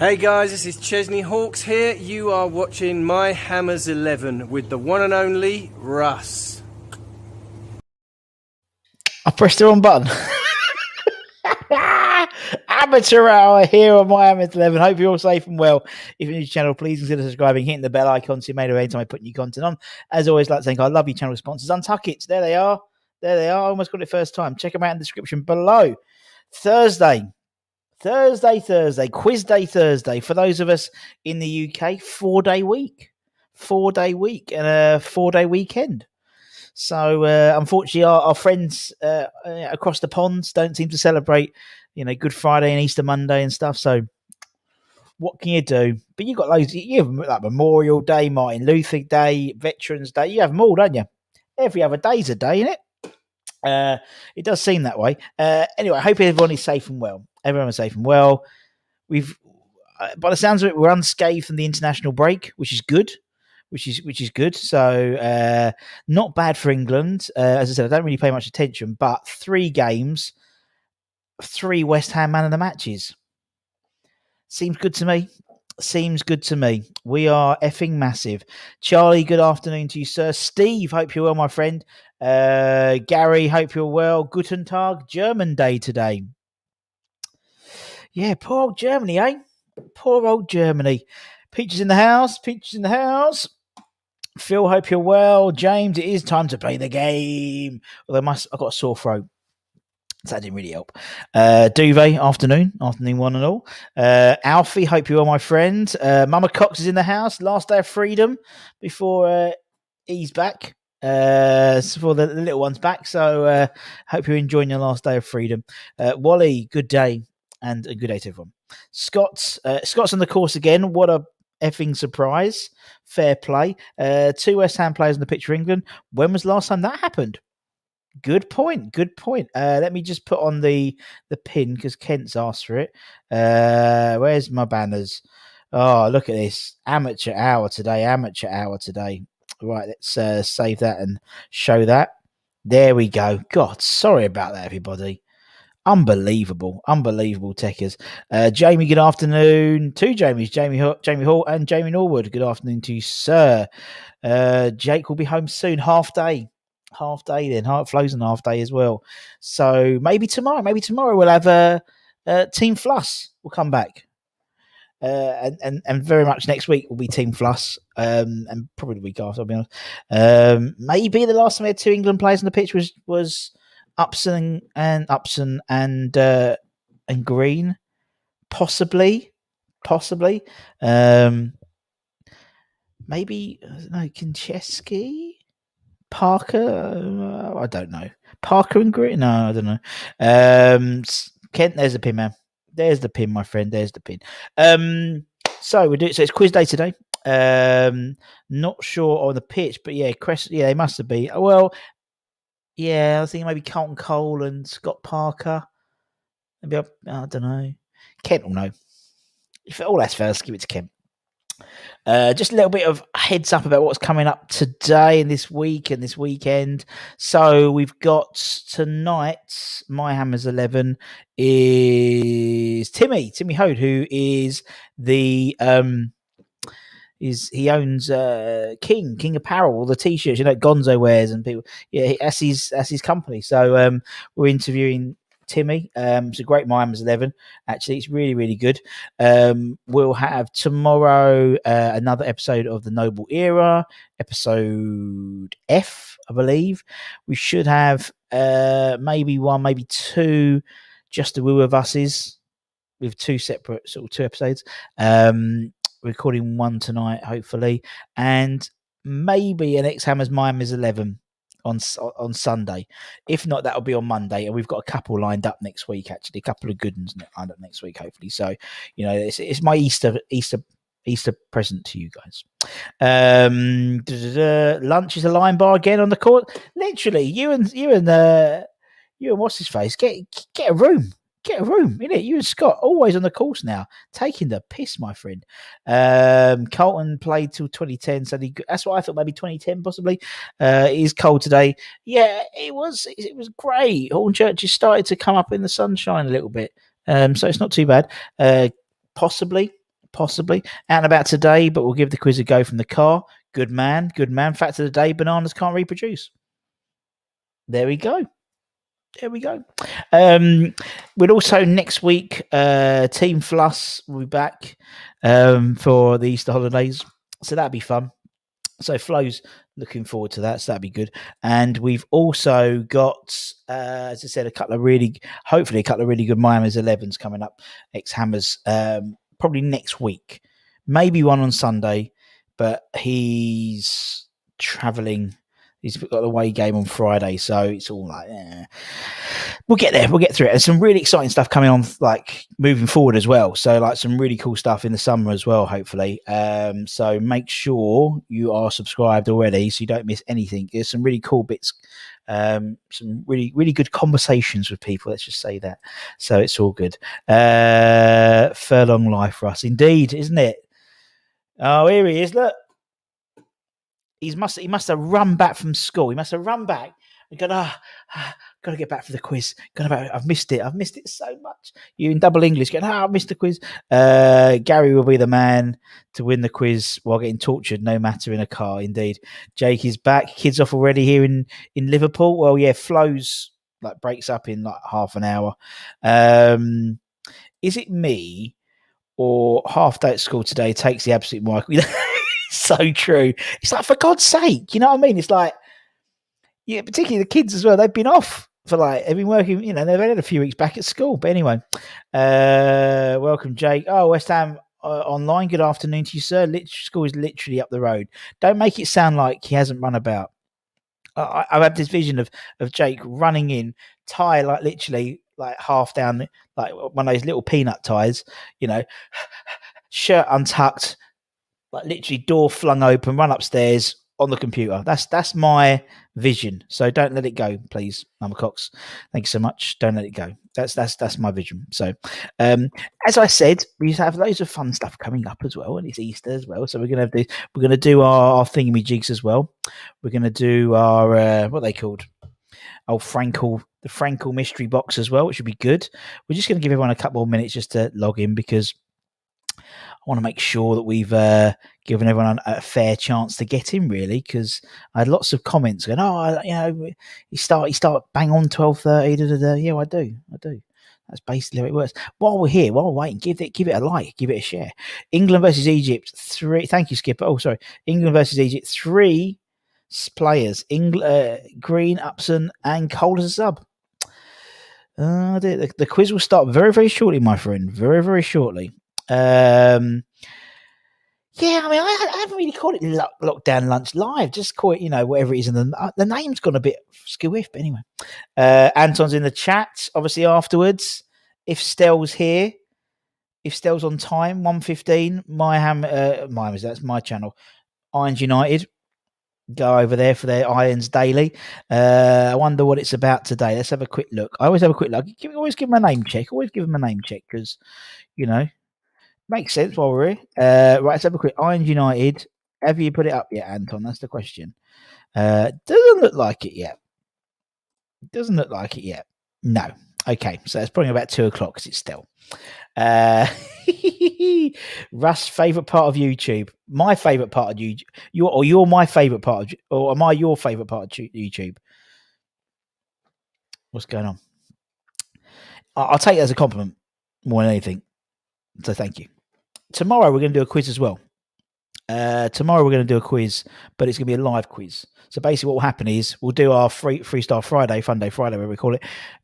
Hey guys, this is Chesney Hawks here. You are watching My Hammers 11 with the one and only Russ. I pressed the wrong button. Amateur hour here on My Hammers 11. Hope you're all safe and well. If you're new to the channel, please consider subscribing, hitting the bell icon so you're made aware anytime I put new content on. As always, like to thank our lovely channel sponsors, Untuck It. There they are. I almost got it first time. Check them out in the description below. Thursday, quiz day Thursday. For those of us in the UK, 4-day week. 4-day week and a 4-day weekend. So, unfortunately, our friends across the ponds don't seem to celebrate, Good Friday and Easter Monday and stuff. So, what can you do? But you've got loads. You have like Memorial Day, Martin Luther Day, Veterans Day. You have them all, don't you? Every other day's a day, isn't it? It does seem that way. Anyway, I hope everyone is safe and well. Everyone is safe and well. We've, by the sounds of it, we're unscathed from the international break, which is good. Which is good. So not bad for England. As I said, I don't really pay much attention, but 3 games, 3 West Ham man of the matches. Seems good to me. We are effing massive. Charlie, good afternoon to you, sir. Steve, hope you're well, my friend. Gary, hope you're well. Guten Tag, German day today. Yeah, poor old Germany, eh? Poor old Germany. Peaches in the house. Phil, hope you're well. James, it is time to play the game. Although I've got a sore throat, so that didn't really help. Duvet, afternoon one and all. Alfie, hope you're well, my friend. Mama Cox is in the house. Last day of freedom before he's back. For the little ones back. So hope you're enjoying your last day of freedom. Wally, good day and a good day to everyone. Scott's on the course again. What a effing surprise. Fair play. 2 West Ham players on the pitch for England. When was the last time that happened? Good point. Let me just put on the pin because Kent's asked for it. Where's my banners? Oh, look at this. Amateur hour today. Right, let's save that and show that. There we go. God, sorry about that, everybody. Unbelievable techers. Jamie, good afternoon. 2 Jamies, Jamie Hall and Jamie Norwood. Good afternoon to you, sir. Jake will be home soon. Half day then. Flo's on half day as well. So maybe tomorrow we'll have Team Fluss will come back. And very much next week will be Team Fluss, and probably the week after, I'll be honest. Maybe the last time we had 2 England players on the pitch was Upson and Green, possibly. Maybe Konchesky, Parker. I don't know. Parker and Green. No, I don't know. Kent, there's the pin, man. There's the pin, my friend. There's the pin. So it's quiz day today. Not sure on the pitch, but yeah, they must have been. Well, yeah, I was thinking maybe Carlton Cole and Scott Parker. Maybe I don't know. Kent will know. If all that's first, give it to Kent. Just a little bit of heads up about what's coming up today and this week and this weekend. So we've got tonight, My Hammers 11 is Timmy Hode, who is the he owns King Apparel, all the t-shirts, Gonzo wears and people. Yeah, that's his company. So we're interviewing Timmy. It's a great My Hammers 11. Actually, it's really, really good. We'll have tomorrow another episode of the Noble Era, episode F, I believe. We should have maybe 1, maybe 2 Just the Woo of Us's with 2 separate 2 episodes. Recording 1 tonight, hopefully, and maybe an X-Hammers My Hammers 11 on Sunday. If not, that'll be on Monday, and we've got a couple lined up next week. Actually, a couple of good ones lined up next week, hopefully. So, it's my Easter present to you guys. Lunch is a line bar again on the court. Literally, you and what's his face? Get a room. Get a room, innit? You and Scott always on the course now, taking the piss, my friend. Carlton played till 2010, so that's what I thought. Maybe 2010, possibly. It is cold today. Yeah, it was great. Hornchurch has started to come up in the sunshine a little bit, so it's not too bad. Possibly possibly. Out and about today, but we'll give the quiz a go from the car. Good man, good man. Fact of the day, bananas can't reproduce. There we go. There we go. We'll also next week, Team Fluss will be back for the Easter holidays. So that'd be fun. So Flo's looking forward to that. So that'd be good. And we've also got, as I said, hopefully a couple of really good Miami's 11s coming up, ex-Hammers, probably next week. Maybe one on Sunday, but he's travelling. He's got the away game on Friday, so it's all like, we'll get there. We'll get through it. And some really exciting stuff coming on, like moving forward as well. So, like some really cool stuff in the summer as well, hopefully. So make sure you are subscribed already, so you don't miss anything. There's some really cool bits, some really, really good conversations with people. Let's just say that. So it's all good. Furlong life for us, indeed, isn't it? Oh, here he is. Look. He must have run back from school. He must have run back and gone, got to get back for the quiz. I've missed it. I've missed it so much. You in double English going, I've missed the quiz. Gary will be the man to win the quiz while getting tortured, no matter in a car. Indeed. Jake is back. Kids off already here in Liverpool. Well, yeah, Flo's like breaks up in like half an hour. Is it me or half day at school today takes the absolute mic? So true. It's like, for God's sake, you know what I mean? It's like, yeah, particularly the kids as well. They've been off for they've been working, they've had a few weeks back at school. But anyway, welcome, Jake. Oh, West Ham online. Good afternoon to you, sir. School is literally up the road. Don't make it sound like he hasn't run about. I've had this vision of Jake running in, tie literally half down, like one of those little peanut ties, shirt untucked, literally door flung open, run upstairs on the computer. That's my vision. So don't let it go, please, Mama Cox. Thank you so much. Don't let it go. That's my vision. So, as I said, we have loads of fun stuff coming up as well, and it's Easter as well. So we're gonna do our thingamajigs as well. We're gonna do our what are they called? Oh, the Frankel mystery box as well, which should be good. We're just gonna give everyone a couple more minutes just to log in because I want to make sure that we've given everyone a fair chance to get in, really, because I had lots of comments going, you start bang on 12:30. Yeah, I do. That's basically how it works. While we're here, while we're waiting, give it a like, give it a share. England versus Egypt 3. Thank you, Skipper. Oh, sorry. England versus Egypt 3 players. Green, Upson, and Cole as a sub. The quiz will start very, very shortly, my friend. Very, very shortly. I haven't really called it Lockdown Lunch Live. Just call it, whatever it is. And the name's gone a bit skew-iff, but anyway. Anton's in the chat, obviously, afterwards. If Stell's here, if Stell's on time, 1:15, Miami's, that's my channel. Irons United. Go over there for their Irons Daily. I wonder what it's about today. Let's have a quick look. I always have a quick look. Always give them a name check. Always give them a name check because, makes sense while we're here. Right, let's have a quick. Irons United. Have you put it up yet, Anton? That's the question. Doesn't look like it yet. No. Okay, so it's probably about 2:00 because it's still. Russ, favourite part of YouTube? My favourite part of YouTube? You're my favourite part of, or am I your favourite part of YouTube? What's going on? I'll take it as a compliment more than anything. So thank you. Tomorrow we're going to do a quiz as well. But it's going to be a live quiz. So basically what will happen is we'll do our Freestyle Friday, Fun Day Friday, whatever we call it.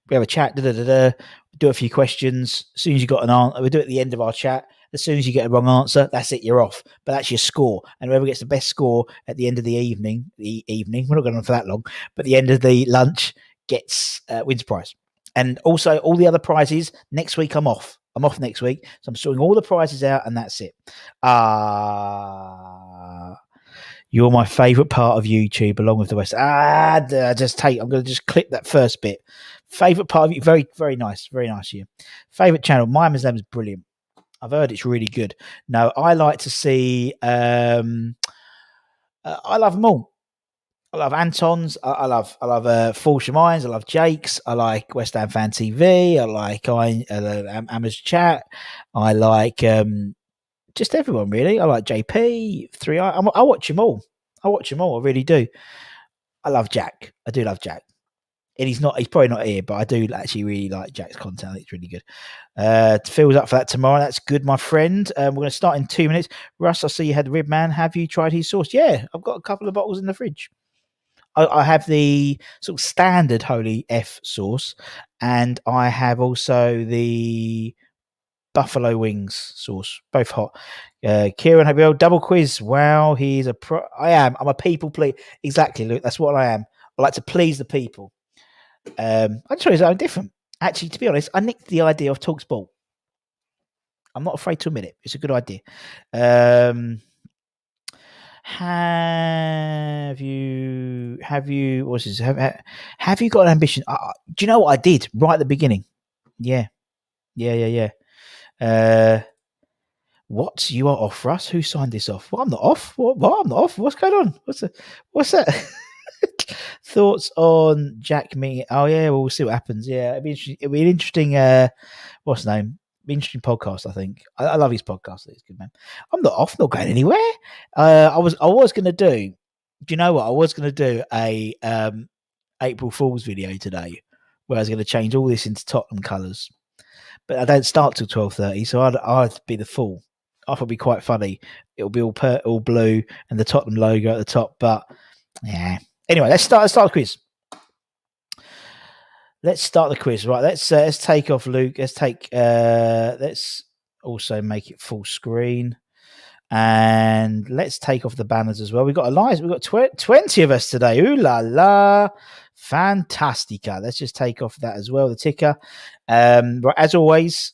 We have a chat, do a few questions. As soon as you got an answer, we'll do it at the end of our chat. As soon as you get a wrong answer, that's it, you're off. But that's your score. And whoever gets the best score at the end of the evening, we're not going on for that long, but the end of the lunch wins a prize. And also all the other prizes, next week I'm off. I'm off next week, so I'm sorting all the prizes out, and that's it. You're my favourite part of YouTube, along with the rest. I'm going to just clip that first bit. Favourite part of you, very, very nice of you. Favourite channel, Miami's name is brilliant. I've heard it's really good. No, I like to see. I love them all. I love Anton's. I love Fulsham Irons. I love Jake's. I like West Ham Fan TV. I like Amma's Chat. I like just everyone really. I like JP, 3i. I watch them all. I really do. I love Jack. I do love Jack. And he's probably not here, but I do actually really like Jack's content. I think it's really good. Phil's up for that tomorrow. That's good, my friend. We're going to start in 2 minutes. Russ, I see you had Rib Man. Have you tried his sauce? Yeah, I've got a couple of bottles in the fridge. I have the sort of standard Holy F sauce, and I have also the buffalo wings sauce, both hot. Kieran, have you double quiz? Wow, he's a pro. I'm a people please. Exactly, Luke. That's what I am. I like to please the people. I just try something different. Actually, to be honest, I nicked the idea of TalkSport. I'm not afraid to admit it. It's a good idea. Have you what's this? Have you got an ambition? Do you know what I did right at the beginning? Yeah. What? You are off, Russ? Who signed this off? Well, I'm not off. What? I'm not off. What's going on? What's that? Thoughts on Jack meeting? Oh yeah, well, we'll see what happens. Yeah, it'll be an interesting. What's the name? Interesting podcast. I think I love his podcast. It's good, man. I'm not off. Not going anywhere. I was going to do. Do you know what? I was going to do a April Fool's video today, where I was going to change all this into Tottenham colours, but I don't start till 12:30, so I'd be the fool. I thought it'd be quite funny. It'll be all blue and the Tottenham logo at the top, but yeah. Anyway, let's start the quiz. Right, let's take off Luke. Let's also make it full screen, and let's take off the banners as well. We've got 20 of us today. Ooh la la, fantastica. Let's just take off that as well. The ticker. Right, as always.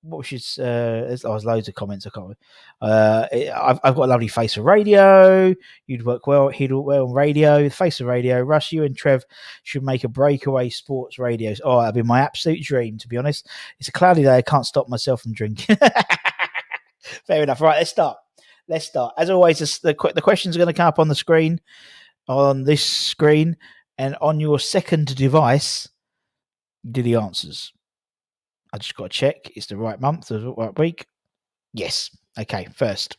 There's loads of comments. I can't. I've got a lovely face for radio. He'd work well on radio. The face of radio. Russ, you and Trev should make a breakaway sports radio. Oh, that'd be my absolute dream, to be honest. It's a cloudy day. I can't stop myself from drinking. Fair enough. Right, let's start. As always, the questions are going to come up on the screen, on this screen, and on your second device, do the answers. I just got to check it's the right month, the right week. Yes. Okay, first.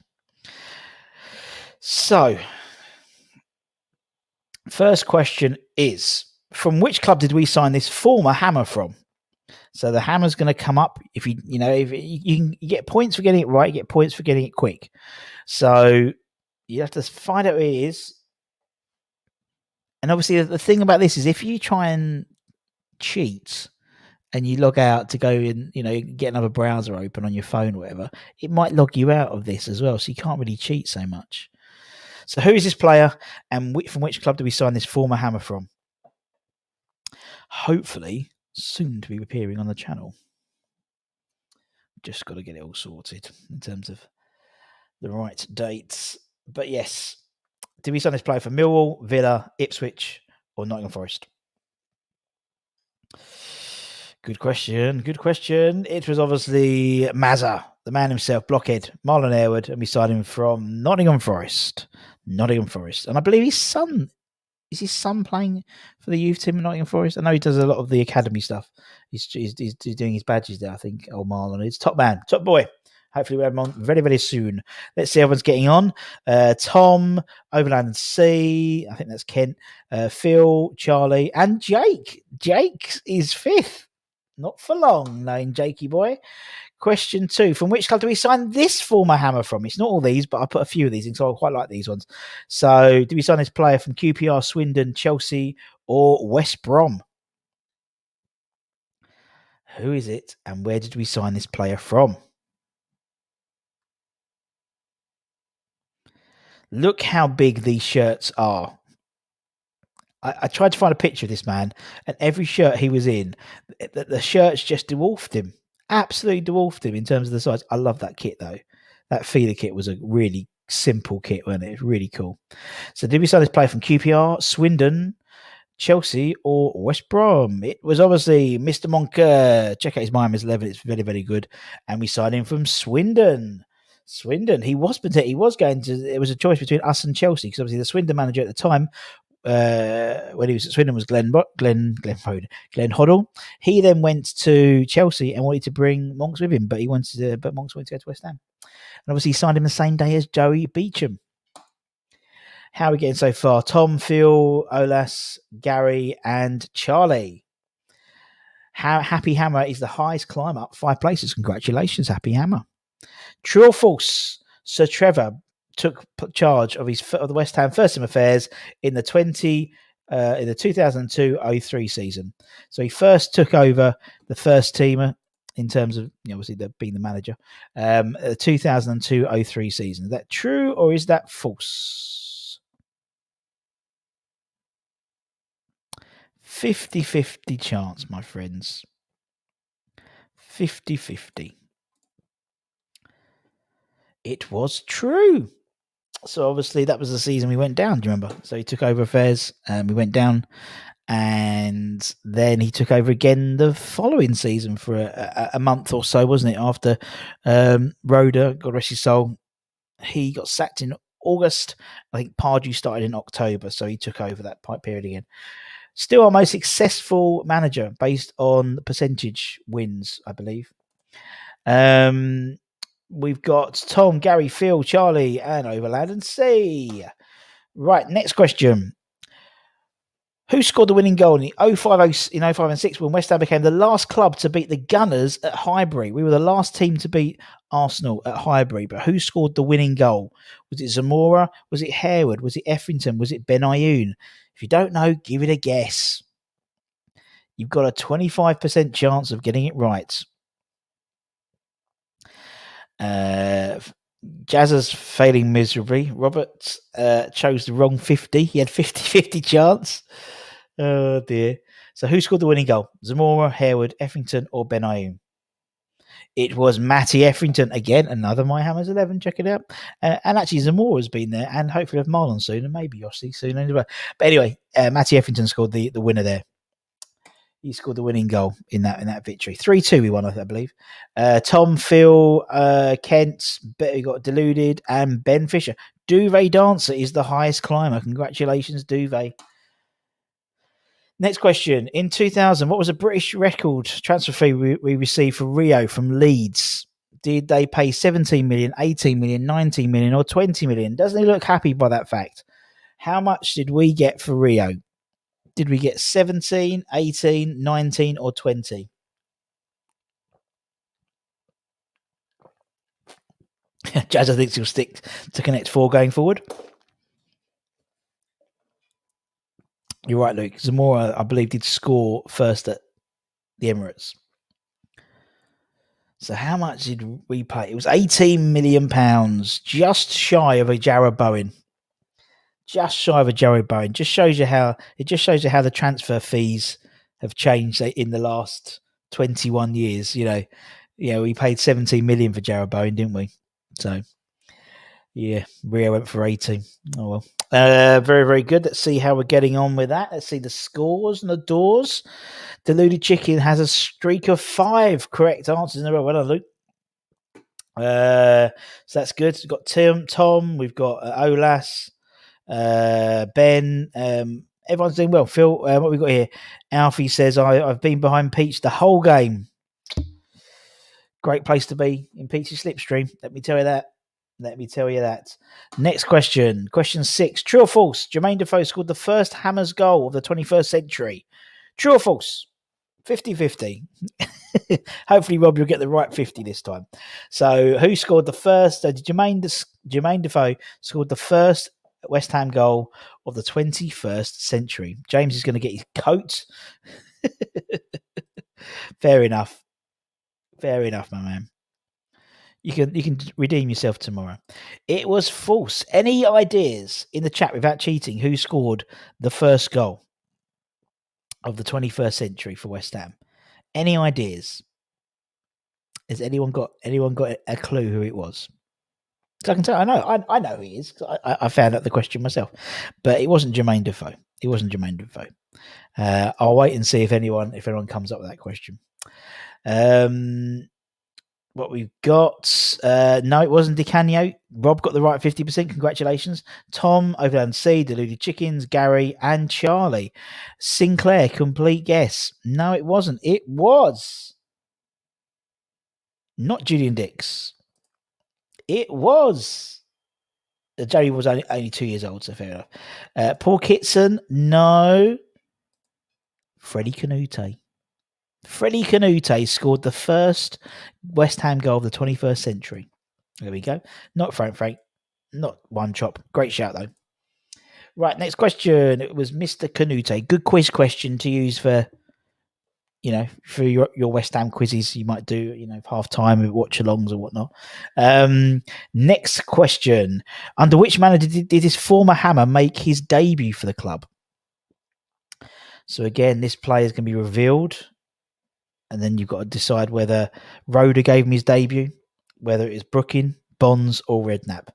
So, first question is, from which club did we sign this former Hammer from? So the Hammer's going to come up. If you get points for getting it right, you get points for getting it quick. So you have to find out who it is. And obviously the thing about this is if you try and cheat and you log out to go and, get another browser open on your phone or whatever, it might log you out of this as well. So you can't really cheat so much. So who is this player and from which club do we sign this former Hammer from? Hopefully soon to be appearing on the channel. Just got to get it all sorted in terms of the right dates. But yes, did we sign this player for Millwall, Villa, Ipswich or Nottingham Forest? Good question. It was obviously Mazza, the man himself, Blockhead, Marlon Airwood, and we signed him from Nottingham Forest. And I believe his son playing for the youth team in Nottingham Forest? I know he does a lot of the academy stuff. He's doing his badges there, I think. Old Marlon is top man, top boy. Hopefully we'll have him on very, very soon. Let's see how everyone's getting on. Tom, Overland C, I think that's Kent, Phil, Charlie, and Jake. Jake is fifth. Not for long, named Jakey boy. Question 2. From which club do we sign this former Hammer from? It's not all these, but I put a few of these in, so I quite like these ones. So, do we sign this player from QPR, Swindon, Chelsea, or West Brom? Who is it, and where did we sign this player from? Look how big these shirts are. I tried to find a picture of this man, and every shirt he was in, the shirts just dwarfed him. Absolutely dwarfed him in terms of the size. I love that kit, though. That feeder kit was a really simple kit, wasn't it? It was really cool. So did we sign this player from QPR, Swindon, Chelsea, or West Brom? It was obviously Mr. Monker. Check out his Miami's 11. It's very, very good. And we signed him from Swindon. He was going to. It was a choice between us and Chelsea because obviously the Swindon manager at the time when he was at Swindon was Glenn Hoddle. He then went to Chelsea and wanted to bring Monks with him, but Monks wanted to go to West Ham. And obviously he signed him the same day as Joey Beecham. How are we getting so far? Tom, Phil, Olas, Gary, and Charlie. Happy Hammer is the highest climb up 5 places. Congratulations, Happy Hammer. True or false? Sir Trevor took charge of the West Ham first team affairs in the 2002-03 season. So he first took over the first teamer in terms of obviously being the manager. The 2002-03 season. Is that true or is that false? 50-50 chance, my friends. 50-50. It was true. So obviously that was the season we went down. Do you remember? So he took over affairs and we went down, and then he took over again the following season for a month or so, wasn't it? After Rhoda, God rest his soul, he got sacked in August. I think Pardew started in October, so he took over that period again. Still our most successful manager based on percentage wins, I believe. We've got Tom, Gary, Phil, Charlie, and Overland and C. Right, next question. Who scored the winning goal in the 05 and 6 when West Ham became the last club to beat the Gunners at Highbury? We were the last team to beat Arsenal at Highbury, but who scored the winning goal? Was it Zamora? Was it Harewood? Was it Effrington? Was it Benayoun? If you don't know, give it a guess. You've got a 25% chance of getting it right. Jazzer's failing miserably. Robert chose the wrong 50. He had 50-50 chance. Oh dear. So who scored the winning goal? Zamora, Harewood, Effrington, or Benayoun? It was Matty Effrington. Again, another My Hammers 11. Check it out. And actually Zamora's been there, and hopefully have Marlon soon, and maybe Yossi soon. But anyway, Matty Effrington scored the winner there. He scored the winning goal in that victory. 3-2 we won, I believe. Tom, Phil, Kent, we got Deluded, and Ben Fisher. Duvet Dancer is the highest climber. Congratulations, Duvet. Next question. In 2000, what was a British record transfer fee we received for Rio from Leeds? Did they pay 17 million, 18 million, 19 million, or 20 million? Doesn't he look happy by that fact? How much did we get for Rio? Did we get 17, 18, 19, or 20? Jazza thinks he'll stick to Connect 4 going forward. You're right, Luke. Zamora, I believe, did score first at the Emirates. So how much did we pay? It was £18 million, just shy of a Jarrod Bowen. Just shy of a Jarrod Bowen. Just shows you how the transfer fees have changed in the last 21 years. We paid 17 million for Jarrod Bowen, didn't we? So yeah, Rio went for 18. Oh well. Very, very good. Let's see how we're getting on with that. Let's see the scores and the doors. Deluded Chicken has a streak of 5 correct answers in a row. Well done, Luke. So that's good. We've got Tom. We've got Olas. Ben, everyone's doing well. Phil, what we got here? Alfie says, I've been behind Peach the whole game. Great place to be in Peach's slipstream. Let me tell you that. Next question. Question 6. True or false? Jermaine Defoe scored the first Hammers goal of the 21st century. True or false? 50-50. Hopefully, Rob, you'll get the right 50 this time. So, who scored the first? Jermaine Defoe scored the first West Ham goal of the 21st century. James is going to get his coat. Fair enough, my man. You can redeem yourself tomorrow. It was false. Any ideas in the chat without cheating? Who scored the first goal of the 21st century for West Ham? Any ideas? Has anyone got a clue who it was? So I can tell. I know who he is. I found out the question myself, but it wasn't Jermaine Defoe. I'll wait and see if anyone comes up with that question. what we've got. No, it wasn't Di Canio. Rob got the right 50%. Congratulations. Tom, Overland C, Deluded Chickens, Gary, and Charlie. Sinclair, complete guess. No, it wasn't. It was not Julian Dix. It was. Jerry was only 2 years old, so fair enough. Paul Kitson, no. Freddie Canute. Freddie Canute scored the first West Ham goal of the 21st century. There we go. Not Frank. Not one chop. Great shout, though. Right, next question. It was Mr. Canute. Good quiz question to use for, for your West Ham quizzes you might do, half-time with watch-alongs or whatnot. Next question. Under which manager did his former Hammer make his debut for the club? So, again, this player is going to be revealed. And then you've got to decide whether Roeder gave him his debut, whether it was Brooking, Bonds, or Redknapp.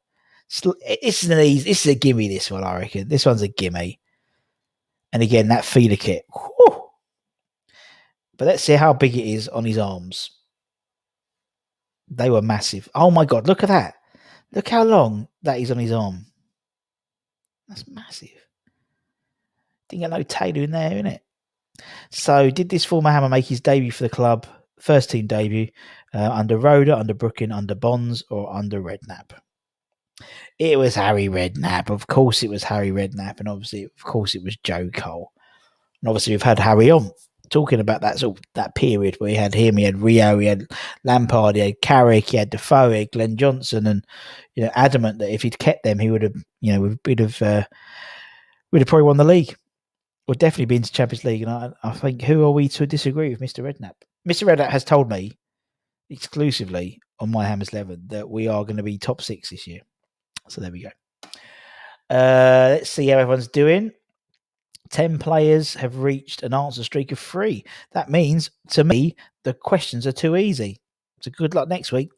This is a gimme, this one, I reckon. This one's a gimme. And again, that feeder kit. Whew. But let's see how big it is on his arms. They were massive. Oh my God, look at that. Look how long that is on his arm. That's massive. Didn't get no tailor in there, innit? So, did this former Hammer make his debut for the club, first team debut, under Roeder, under Brooking, under Bonds, or under Redknapp? It was Harry Redknapp. Of course, it was Harry Redknapp, and obviously, of course, it was Joe Cole. And obviously, we've had Harry on talking about that period where he had him, he had Rio, he had Lampard, he had Carrick, he had Defoe, he had Glenn Johnson, and adamant that if he'd kept them, he would have, we'd have probably won the league. Would definitely be into Champions League, and I think who are we to disagree with Mr. Redknapp? Mr. Redknapp has told me exclusively on my Hammers 11 that we are going to be top 6 this year. So there we go. Let's see how everyone's doing. 10 players have reached an answer streak of 3. That means, to me, the questions are too easy. So good luck next week.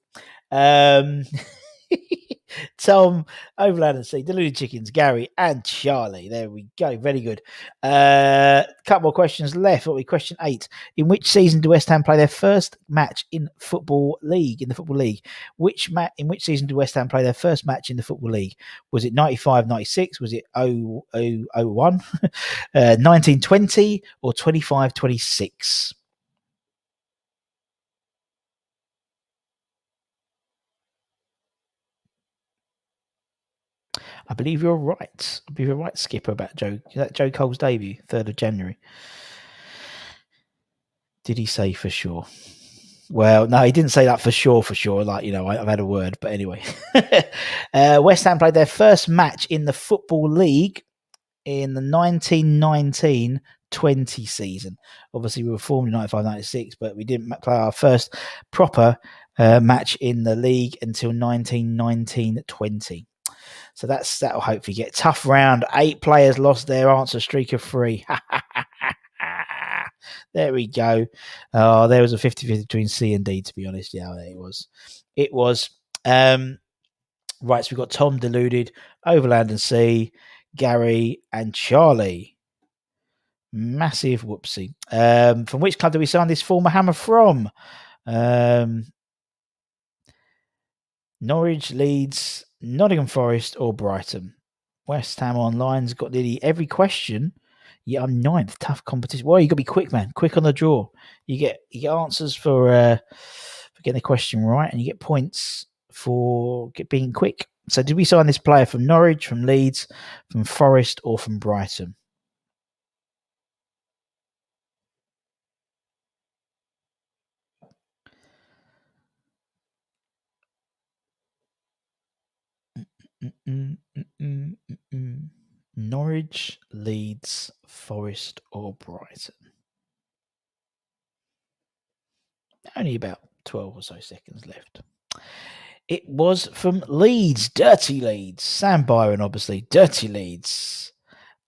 Tom, Overland and C, Deluded Chickens, Gary, and Charlie. There we go. Very good. Couple more questions left. What we question 8? In which season do West Ham play their first match in Football League? In which season did West Ham play their first match in the Football League? Was it 95-96? Was it 0001? 1920 or 25-26? I believe you're right. I believe you're right, Skipper, about Joe. Is that Joe Cole's debut, 3rd of January? Did he say for sure? Well, no, he didn't say that for sure. Like, I've had a word. But anyway. West Ham played their first match in the Football League in the 1919-20 season. Obviously, we were formed in 95-96, but we didn't play our first proper match in the league until 1919-20. So that'll hopefully get tough round. 8 players lost their answer streak of 3. There we go. Oh, there was a 50-50 between C and D, to be honest. Yeah, it was. It was. Right, so we've got Tom, Deluded, Overland and C, Gary, and Charlie. Massive whoopsie. From which club do we sign this former Hammer from? Norwich, Leeds, Nottingham Forest, or Brighton? West Ham Online's got nearly every question. Yeah, I'm 9th. Tough competition. Well, you got to be quick, man. Quick on the draw. You get answers for getting the question right, and you get points for being quick. So, did we sign this player from Norwich, from Leeds, from Forest, or from Brighton? Norwich, Leeds, Forest, or Brighton? Only about 12 or so seconds left. It was from Leeds. Dirty Leeds. Sam Byron, obviously. Dirty Leeds.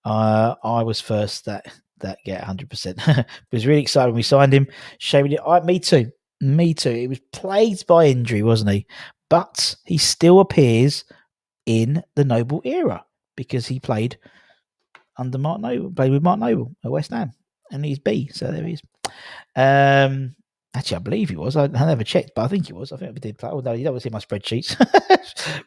I was first that get 100%. Was really excited when we signed him. Shame me too. It was plagued by injury, wasn't he? But he still appears in the Noble era because he played under Mark Noble, played with Mark Noble at West Ham, and he's B, so there he is. Actually, I believe he was. I never checked, but I think he was. I think we did play. Oh, no, you don't see my spreadsheets.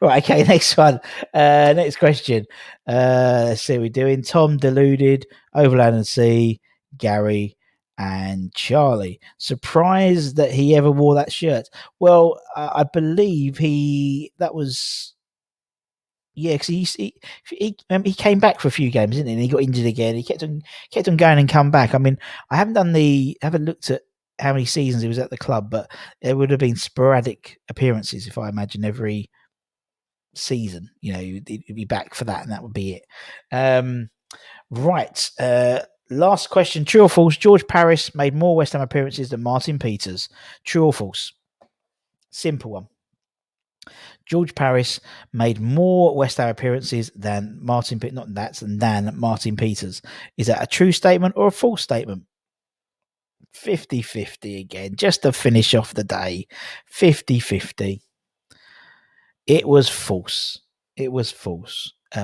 Right, okay, next one. Next question. Let's see what we're doing. Tom Deluded, Overland and Sea, Gary, and Charlie. Surprised that he ever wore that shirt. Well, I believe that was... Yeah, because he came back for a few games, didn't he? And he got injured again. He kept on going and come back. I mean, I haven't looked at how many seasons he was at the club, but there would have been sporadic appearances, if I imagine, every season. You know, he'd be back for that, and that would be it. Right. Last question. True or false? George Paris made more West Ham appearances than Martin Peters. True or false? Simple one. George Paris made more West Ham appearances than Martin Peters. Is that a true statement or a false statement? 50-50 again, just to finish off the day. 50-50. It was false.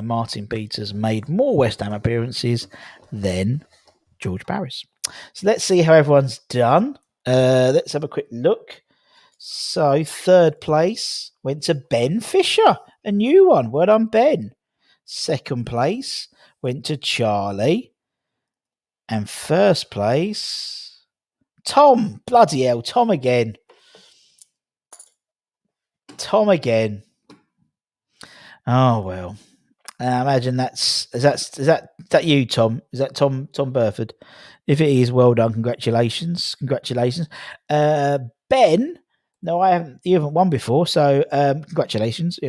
Martin Peters made more West Ham appearances than George Paris. So let's see how everyone's done. Let's have a quick look. So third place went to Ben Fisher, a new one. Well done, Ben. Second place went to Charlie. And first place, Tom. Bloody hell, Tom again. Oh well. I imagine is that you, Tom? Is that Tom Burford? If it is, well done. Congratulations. Ben. No, you haven't won before, so congratulations.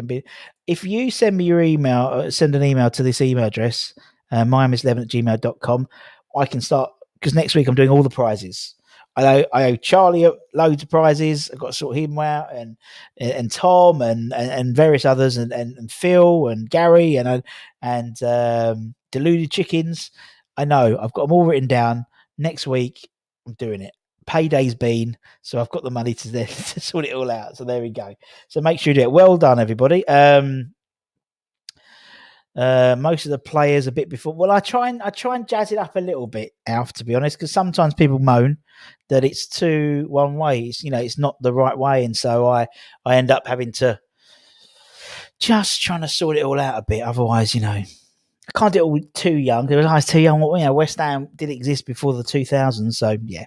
If you send me your email, send an email to this email address, miamis11@gmail.com, I can start, because next week I'm doing all the prizes. I owe Charlie loads of prizes. I've got to sort him out, and Tom and various others, and Phil and Gary and Deluded Chickens. I know, I've got them all written down. Next week I'm doing it. Payday's been, so I've got the money to sort it all out. So there we go. So make sure you do it. Well done, everybody. Most of the players a bit before. Well, I try and jazz it up a little bit, Alf, to be honest, because sometimes people moan that it's too one way. It's not the right way, and so I end up having to just trying to sort it all out a bit. Otherwise, I can't do it all too young. Because I was too young. West Ham did exist before the 2000s, so yeah.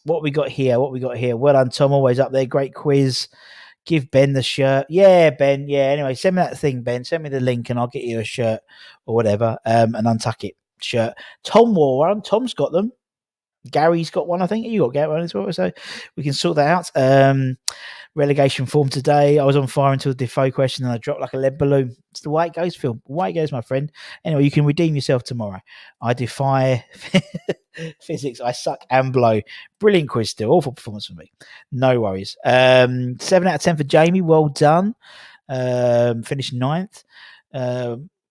What we got here? Well done, Tom. Always up there. Great quiz. Give Ben the shirt. Yeah, Ben. Yeah. Anyway, send me that thing, Ben. Send me the link, and I'll get you a shirt or whatever. An Untuck It shirt. Tom wore one. Tom's got them. Gary's got one, I think. You got one as well, so we can sort that out. Relegation form today. I was on fire until the Defoe question, and I dropped like a lead balloon. It's the way it goes, Phil. The way it goes, my friend. Anyway, you can redeem yourself tomorrow. I defy physics. I suck and blow. Brilliant quiz still. Awful performance for me. No worries. 7 out of 10 for Jamie. Well done. Finished 9th.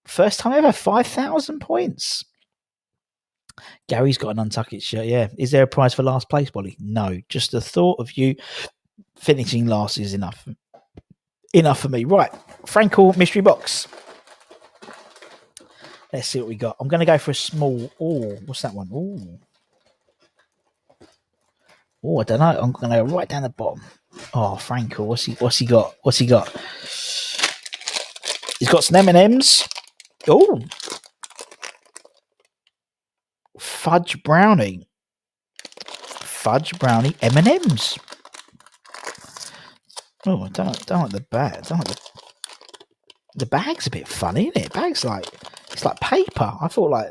First time ever, 5,000 points. Gary's got an Untuck It shirt. Yeah. Is there a prize for last place, Bolly? No. Just the thought of you finishing last is enough for me. Right. Frankel mystery box. Let's see what we got. I'm going to go for a small. Oh, what's that one? Oh, I don't know. I'm going to go right down the bottom. Oh, Frankel. What's he got? He's got some M&Ms. Oh. Fudge brownie M&Ms. Oh, I don't like the bag. The bag's a bit funny, isn't it? Bag's it's like paper. I thought, like,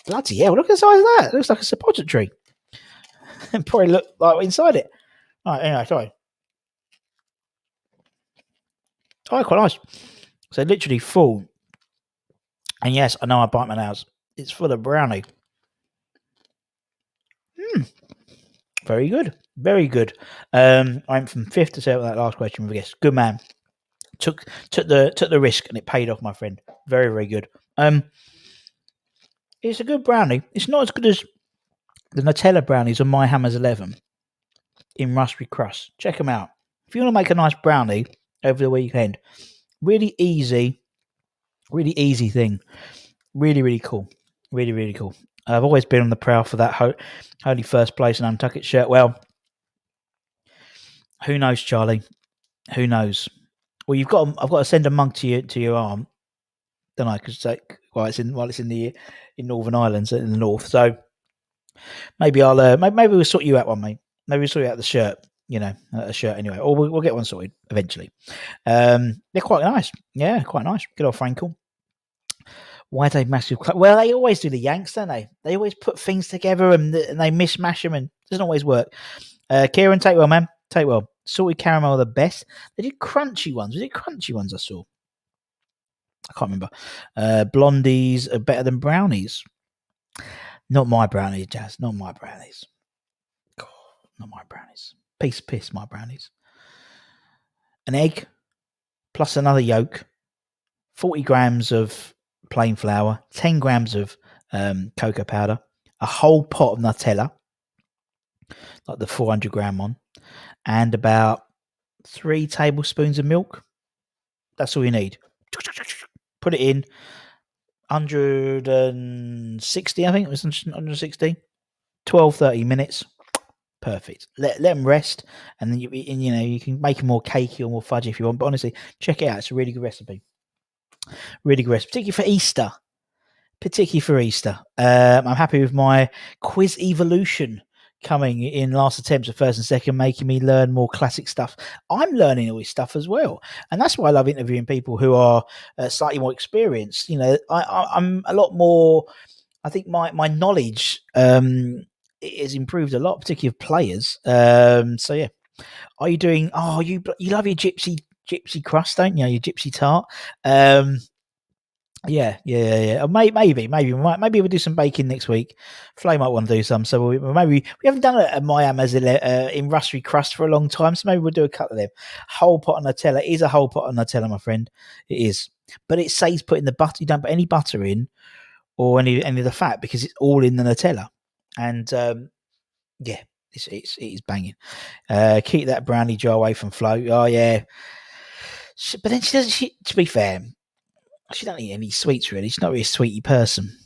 bloody hell, look at the size of that. It looks like a suppository. And probably look like inside it. All right, anyway, sorry. Oh, quite nice. So literally full. And yes, I know I bite my nails. It's full of brownie. Very good. Very good. I'm from 5th to 7th that last question with a guess. Good man. Took the risk, and it paid off, my friend. Very, very good. It's a good brownie. It's not as good as the Nutella brownies on My Hammers 11 in Raspberry Crust. Check them out. If you want to make a nice brownie over the weekend, really easy thing. Really, really cool. Really, really cool. I've always been on the prowl for that holy first place and Untuckit shirt. Well, who knows, Charlie? Who knows? Well, I've got to send a mug to your arm, don't I? Because it's in Northern Ireland, in the north. So maybe maybe we'll sort you out one, mate. Maybe we'll sort you out the shirt. A shirt anyway, or we'll get one sorted eventually. They're quite nice. Yeah, quite nice. Good old Frankel. Why they massive? Well, they always do the Yanks, don't they? They always put things together and they mismatch them, and it doesn't always work. Kieran, take well, man. Take well. Salted caramel are the best. They did crunchy ones. Was it crunchy ones I saw? I can't remember. Blondies are better than brownies. Not my brownies, Jazz. Not my brownies. God, not my brownies. Piss, my brownies. An egg plus another yolk, 40 grams of plain flour, 10 grams of cocoa powder, a whole pot of Nutella, like the 400 gram one, and about 3 tablespoons of milk. That's all you need. Put it in 160, I think it was 160, 30 minutes. Perfect. Let them rest, and then you can make them more cakey or more fudgy if you want. But honestly, check it out. It's a really good recipe. Really good recipe, particularly for Easter. I'm happy with my quiz evolution coming in last attempts of first and second, making me learn more classic stuff. I'm learning all this stuff as well, and that's why I love interviewing people who are slightly more experienced. I'm a lot more. I think my knowledge has improved a lot, particularly of players. So yeah, are you doing? Oh, you love your gypsy crust, don't you? Your gypsy tart. Yeah. Maybe we'll do some baking next week. Flo might want to do some, so maybe we haven't done a my Hammers in rusty crust for a long time, so maybe we'll do a couple of them. Whole pot of Nutella. It is a whole pot of Nutella, my friend. It is, but it says put in the butter. You don't put any butter in or any of the fat because it's all in the Nutella, and yeah, it is banging. Keep that brownie jar away from Flo. Oh yeah, but then she doesn't. To be fair, she don't eat any sweets really. She's not really a sweetie person.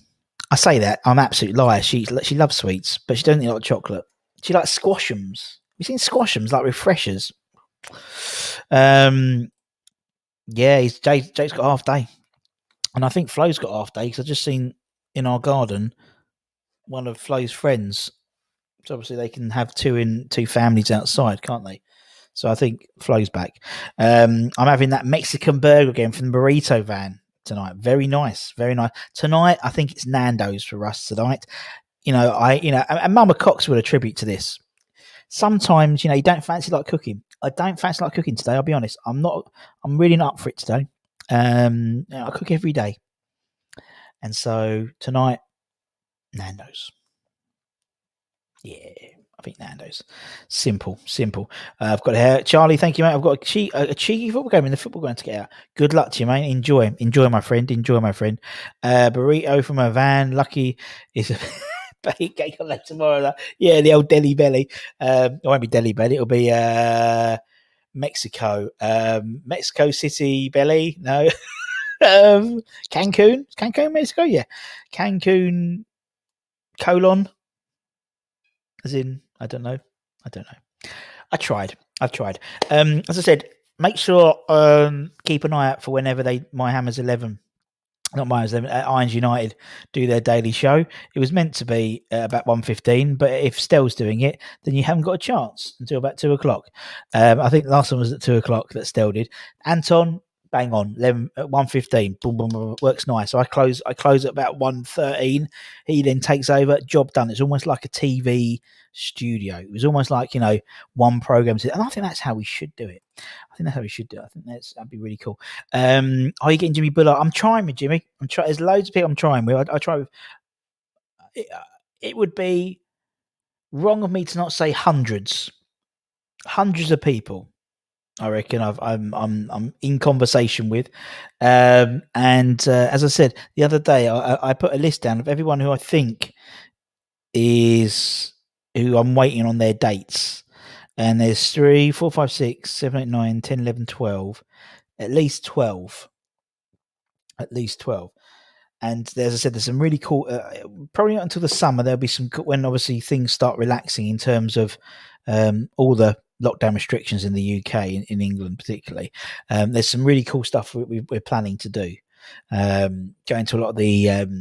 I say that, I'm an absolute liar. She loves sweets, but she doesn't eat a lot of chocolate. She likes squashums. You seen squashums like refreshers? Yeah, Jake's got half day, and I think Flo's got half day because I've just seen in our garden one of Flo's friends. So obviously they can have two families outside, can't they? So I think Flo's back. I'm having that Mexican burger again from the burrito van tonight. Very nice, very nice. Tonight, I think it's Nando's for us tonight. And Mama Cox will attribute to this. Sometimes, you don't fancy like cooking. I don't fancy like cooking today. I'll be honest. I'm really not up for it today. I cook every day, and so tonight, Nando's. Yeah, I think Nando's. Simple. I've got hair. Charlie, thank you, mate. I've got a cheeky football game in the football ground to get out. Good luck to you, mate. Enjoy, my friend. Burrito from a van. Lucky is a bake cake on that tomorrow. Yeah, the old Deli Belly. It won't be Deli Belly. It'll be Mexico. Mexico City Belly. No. Cancun, Mexico. Yeah, Cancun. : as in, I don't know. I've tried. As I said, make sure keep an eye out for whenever my Hammers 11, not my Hammers 11, Irons United do their daily show. It was meant to be about 1:15, but if Stell's doing it, then you haven't got a chance until about 2:00. I think the last one was at 2:00 that Stell did. Anton, bang on, 1:15, boom, boom, boom, works nice. So I close at about 1:13. He then takes over, job done. It's almost like a TV studio. It was almost like, one program. And I think that's how we should do it. I think that'd be really cool. Are you getting Jimmy Bullard? I'm trying with Jimmy. There's loads of people I'm trying with. I try with. It would be wrong of me to not say hundreds of people. I reckon I'm in conversation with, and as I said the other day, I put a list down of everyone who I think who I'm waiting on their dates, and there's 3, 4, 5, 6, 7, 8, 9, 10, 11, 12, at least 12, And as I said, there's some really cool. Probably not until the summer. There'll be some when obviously things start relaxing in terms of all the lockdown restrictions in the UK, in England particularly. There's some really cool stuff we're planning to do. Going to a lot of the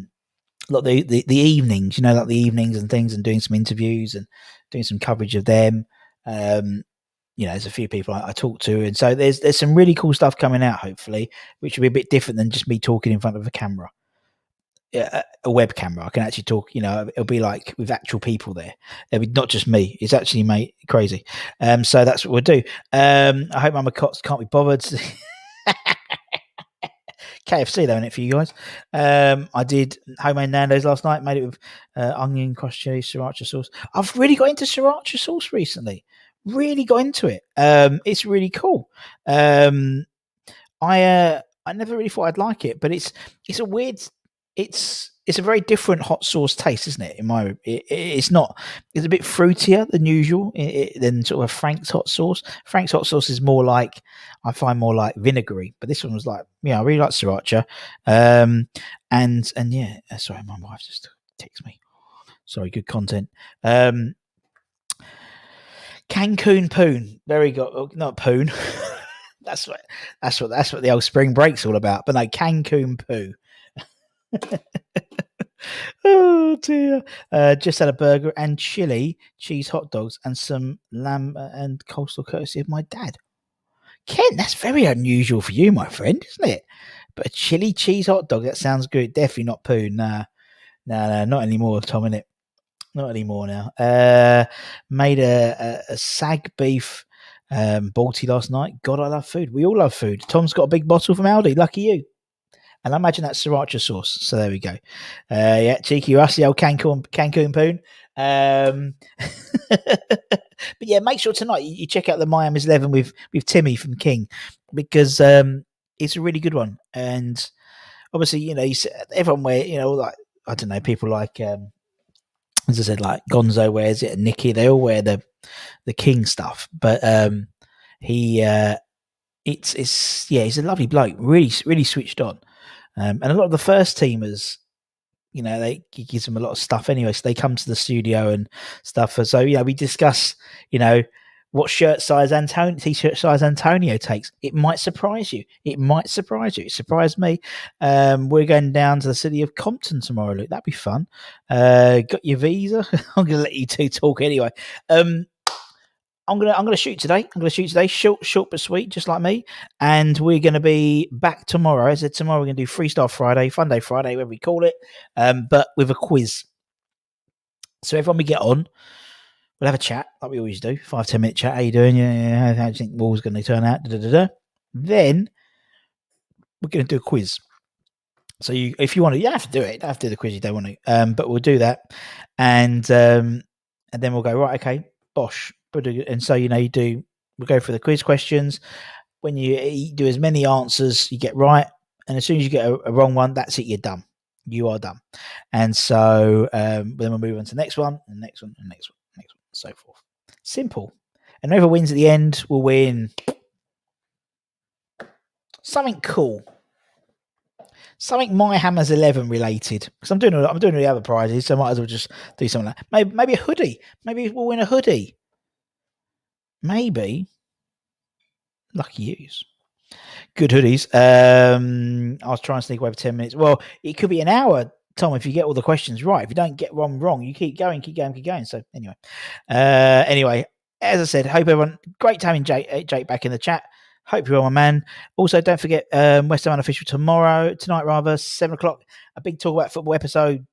evenings, like the evenings and things, and doing some interviews and doing some coverage of them. There's a few people I talk to, and so there's some really cool stuff coming out, hopefully, which will be a bit different than just me talking in front of a camera, a web camera. I can actually talk. It'll be like with actual people there. It'll be not just me. It's actually crazy. So that's what we'll do. I hope Mama Cots can't be bothered. KFC though in it for you guys. I did homemade Nando's last night. Made it with onion, crushed cheese, sriracha sauce. I've really got into sriracha sauce recently. Really got into it. It's really cool. I never really thought I'd like it, but it's a weird. It's a very different hot sauce taste, isn't it? It's not. It's a bit fruitier than usual than sort of a Frank's hot sauce. Frank's hot sauce is more like, I find, more like vinegary, but this one was like, I really like sriracha. And yeah, sorry, my wife just texted me. Sorry, good content. Cancun Poon. Very good. Not Poon. That's what the old spring break's all about. But no, Cancun Poo. Oh dear. Just had a burger and chili cheese hot dogs and some lamb and coleslaw courtesy of my dad. Ken, that's very unusual for you, my friend, isn't it? But a chili cheese hot dog, that sounds good. Definitely not poo. Nah, not anymore, Tom, innit? Not anymore now. Made a sag beef balti last night. God, I love food. We all love food. Tom's got a big bottle from Aldi. Lucky you. And I imagine that's sriracha sauce. So there we go. Yeah, cheeky us, the old Cancun Poon. But yeah, make sure tonight you check out the My Hammer's 11 with Timmy from King, because it's a really good one. And obviously, everyone like, I don't know, people like, as I said, like Gonzo wears it and Nikki, they all wear the King stuff. But he's a lovely bloke, really, really switched on. And a lot of the first teamers, he gives them a lot of stuff anyway. So they come to the studio and stuff. So, we discuss, what t-shirt size Antonio takes. It might surprise you. It surprised me. We're going down to the city of Compton tomorrow, Luke. That'd be fun. Got your visa? I'm going to let you two talk anyway. I'm gonna shoot today. Short but sweet, just like me. And we're gonna be back tomorrow. I said tomorrow we're gonna do Freestyle Friday, Fun Day Friday, whatever we call it, but with a quiz. So everyone we get on, we'll have a chat like we always do, 5-10 minute chat. How you doing? Yeah. How do you think the ball's gonna turn out? Then we're gonna do a quiz. So if you want to, you don't have to do it. You don't have to do the quiz. You don't want to, but we'll do that, and then we'll go right. Okay, bosh. And so we'll go for the quiz questions. When you do as many answers you get right, and as soon as you get a wrong one, that's it, you're done. You are done. And so then we'll move on to the next one, and next one, and next one, and so forth. Simple. And whoever wins at the end will win something cool. Something My Hammer's 11 related, because I'm doing all the other prizes, so I might as well just do something like that. Maybe a hoodie. Maybe we'll win a hoodie. Maybe. Lucky yous. Good hoodies. I'll try and sneak away for 10 minutes. Well, it could be an hour, Tom, if you get all the questions right. If you don't get one wrong, you keep going. So anyway, as I said, hope everyone, great having Jake back in the chat. Hope you're well, my man. Also, don't forget West Ham Unofficial tonight, 7:00, a big talk about football episode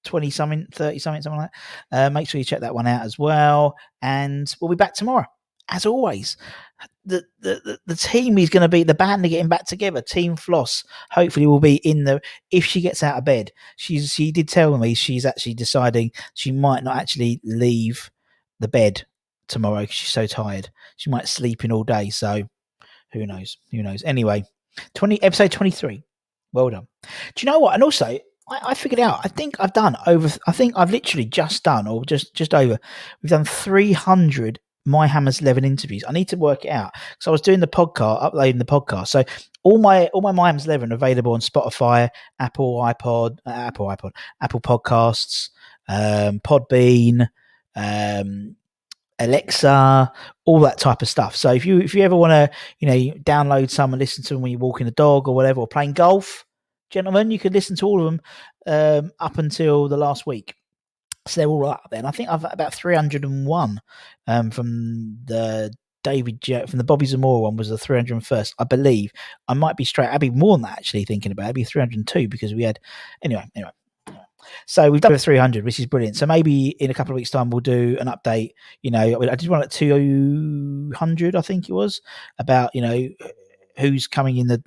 20-something, 30-something, something like that. Make sure you check that one out as well. And we'll be back tomorrow, as always. The team is going to be, the band are getting back together. Team Floss hopefully will be if she gets out of bed. She did tell me she's actually deciding she might not actually leave the bed tomorrow because she's so tired. She might sleep in all day. So who knows? Anyway, episode 23. Well done. Do you know what? And also, I figured out, I think I've literally just done, or just over, we've done 300 My Hammer's 11 interviews. I need to work it out. So I was doing the podcast, uploading the podcast. So all my Miami's 11 available on Spotify, Apple Podcasts, Podbean, Alexa, all that type of stuff. So if you ever want to, download some and listen to them when you're walking the dog or whatever, or playing golf, gentlemen, you could listen to all of them up until the last week. So they're all up there. And I think I've about 301 from the from the Bobby Zamora one was the 301st, I believe. I might be straight. I'd be more than that, actually, thinking about it. It'd be 302 because we had anyway. So we've done 300, which is brilliant. So maybe in a couple of weeks' time we'll do an update. I did one at 200, I think it was, about who's coming in the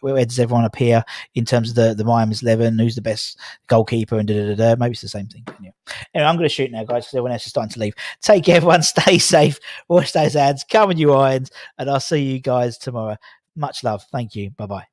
where does everyone appear in terms of the Miami's 11, who's the best goalkeeper, and maybe it's the same thing. Anyway, I'm going to shoot now, guys, because everyone else is starting to leave. Take care, everyone. Stay safe. Wash those hands. Come on, you irons, and I'll see you guys tomorrow. Much love. Thank you. Bye bye.